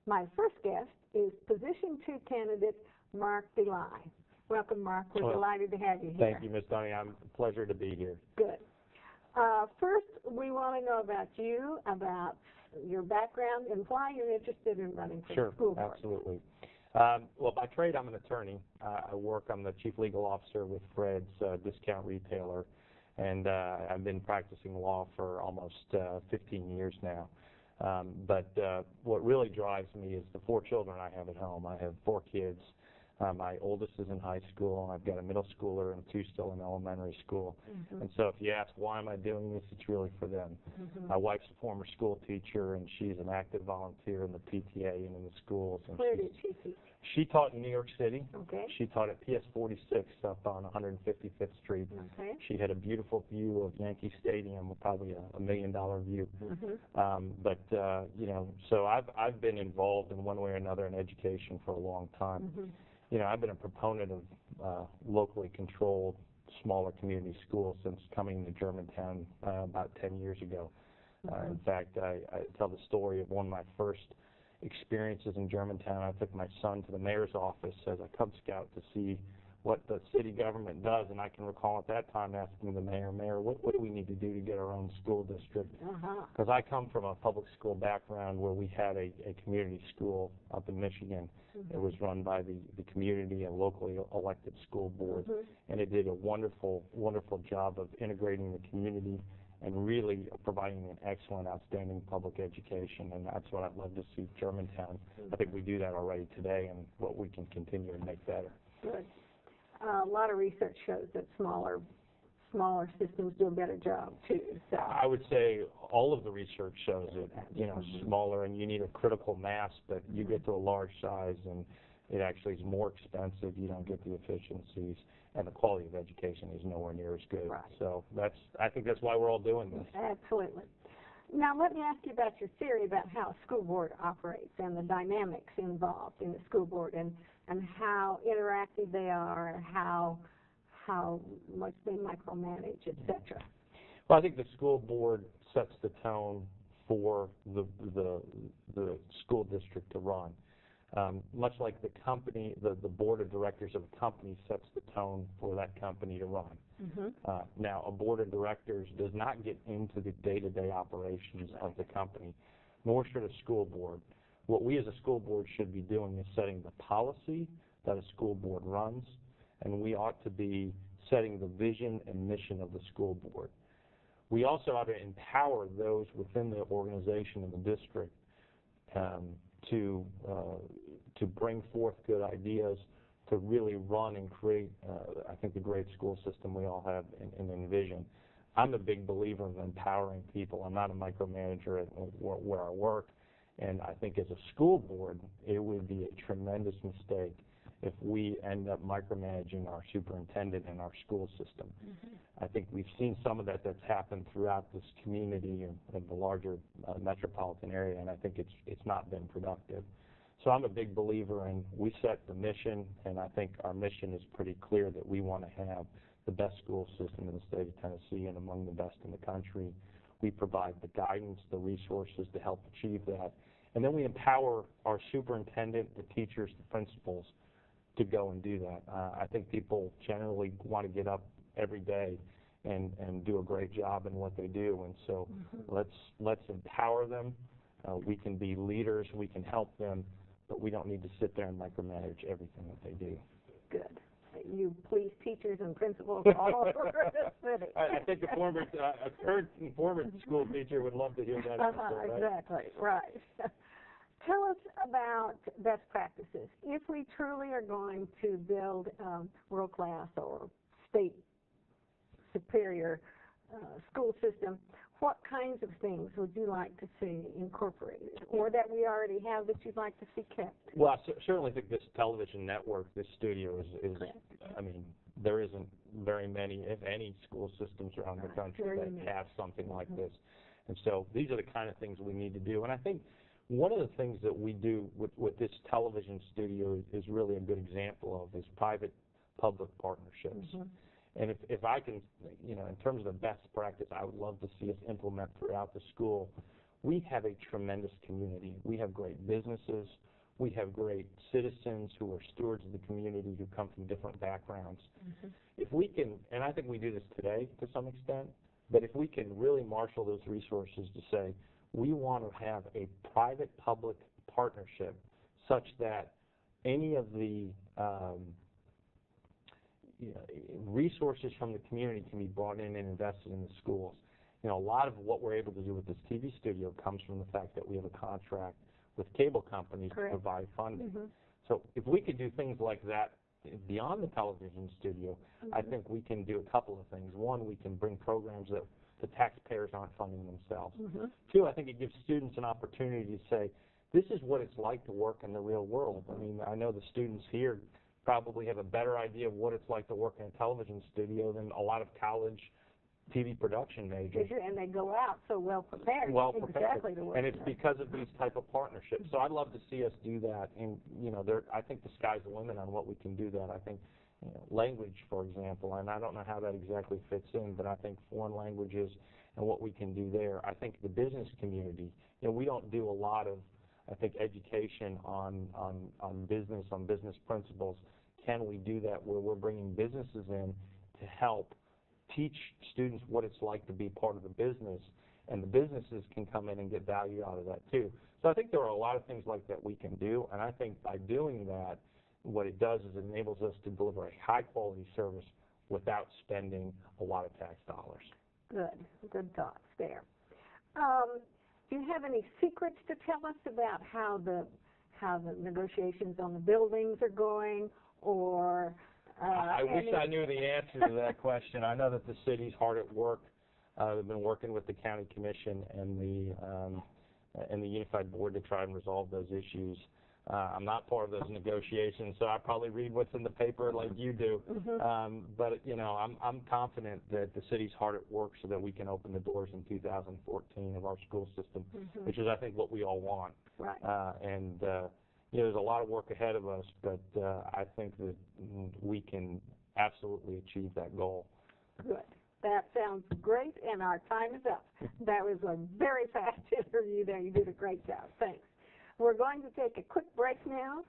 My first guest is Position 2 candidate Mark Dely. Welcome, Mark. We're delighted to have you here. Thank you, Ms. Donnie. I'm a pleasure to be here. Good. First, we want to know about you, about your background, and why you're interested in running for the school board. Sure, absolutely. Well, by trade, I'm an attorney. I'm the chief legal officer with Fred's discount retailer, and I've been practicing law for almost 15 years now. But what really drives me is the 4 children I have at home. I have 4 kids. My oldest is in high school. I've got a middle schooler and 2 still in elementary school. And so if you ask why am I doing this, it's really for them. My wife's a former school teacher, and she's an active volunteer in the PTA and in the schools. And where did she teach? She taught in New York City. Okay. She taught at PS 46 up on 155th Street. Okay. She had a beautiful view of Yankee Stadium, probably a $1 million view. You know, so I've been involved in one way or another in education for a long time. You know, I've been a proponent of locally controlled, smaller community schools since coming to Germantown about 10 years ago. In fact, I tell the story of one of my first experiences in Germantown. I took my son to the mayor's office as a Cub Scout to see what the city government does, and I can recall at that time asking the mayor, what do we need to do to get our own school district? Because I come from a public school background where we had a community school up in Michigan. It was run by the community and locally elected school board, and it did a wonderful, wonderful job of integrating the community and really providing an excellent, outstanding public education, and that's what I'd love to see Germantown. I think we do that already today, and what we can continue to make better. Good. A lot of research shows that smaller systems do a better job too. So I would say all of the research shows it. You know, smaller, and you need a critical mass, but you get to a large size, and it actually is more expensive. You don't get the efficiencies, and the quality of education is nowhere near as good. Right. So I think that's why we're all doing this. Absolutely. Now let me ask you about your theory about how a school board operates and the dynamics involved in the school board, and how interactive they are, and how much they micromanage, etc. Well, I think the school board sets the tone for the school district to run. Much like the company, the board of directors of a company sets the tone for that company to run. Now, a board of directors does not get into the day-to-day operations of the company, nor should a school board. What we as a school board should be doing is setting the policy that a school board runs, and we ought to be setting the vision and mission of the school board. We also ought to empower those within the organization and the district to bring forth good ideas, to really run and create, I think, the great school system we all have and envision. I'm a big believer in empowering people. I'm not a micromanager at where I work, and I think as a school board, it would be a tremendous mistake if we end up micromanaging our superintendent and our school system. I think we've seen some of that's happened throughout this community and the larger metropolitan area, and I think it's not been productive. So I'm a big believer in we set the mission, and I think our mission is pretty clear that we want to have the best school system in the state of Tennessee and among the best in the country. We provide the guidance, the resources to help achieve that. And then we empower our superintendent, the teachers, the principals to go and do that. I think people generally want to get up every day and do a great job in what they do. And so let's empower them. We can be leaders. We can help them. But we don't need to sit there and micromanage everything that they do. Good. You please teachers and principals all over the city. I think a current former school teacher would love to hear that. Right? Exactly, right. Tell us about best practices. If we truly are going to build world-class or state superior school system, what kinds of things would you like to see incorporated, or that we already have that you'd like to see kept? Well, I certainly think this television network, this studio is I mean, there isn't very many, if any, school systems around the country that have something like this. And so these are the kind of things we need to do. And I think one of the things that we do with this television studio is really a good example of is private-public partnerships. And if I can, you know, in terms of the best practice, I would love to see us implement throughout the school we have a tremendous community. We have great businesses. We have great citizens who are stewards of the community who come from different backgrounds. If we can, and I think we do this today to some extent, but if we can really marshal those resources to say, we want to have a private-public partnership such that any of the resources from the community can be brought in and invested in the schools. A lot of what we're able to do with this TV studio comes from the fact that we have a contract with cable companies to provide funding. So if we could do things like that beyond the television studio, I think we can do a couple of things. One, we can bring programs that the taxpayers aren't funding themselves. Two, I think it gives students an opportunity to say, this is what it's like to work in the real world. I mean, I know the students here probably have a better idea of what it's like to work in a television studio than a lot of college TV production majors. And they go out so well prepared. Exactly to work. And it's because of these type of partnerships. So I'd love to see us do that. And I think the sky's the limit on what we can do that. I think language, for example, and I don't know how that exactly fits in, but I think foreign languages and what we can do there. I think the business community. We don't do a lot of, I think, education on business principles. Can we do that where we're bringing businesses in to help teach students what it's like to be part of the business, and the businesses can come in and get value out of that too. So I think there are a lot of things like that we can do, and I think by doing that, what it does is it enables us to deliver a high-quality service without spending a lot of tax dollars. Good thoughts there. Do you have any secrets to tell us about how the negotiations on the buildings are going, or I wish I knew the answer to that question. I know that the city's hard at work. They've been working with the county commission and the unified board to try and resolve those issues. I'm not part of those negotiations, so I probably read what's in the paper like you do. But I'm confident that the city's hard at work so that we can open the doors in 2014 of our school system, which is, I think, what we all want. There's a lot of work ahead of us, but I think that we can absolutely achieve that goal. Good. That sounds great, and our time is up. That was a very fast interview there. You did a great job. Thanks. We're going to take a quick break now,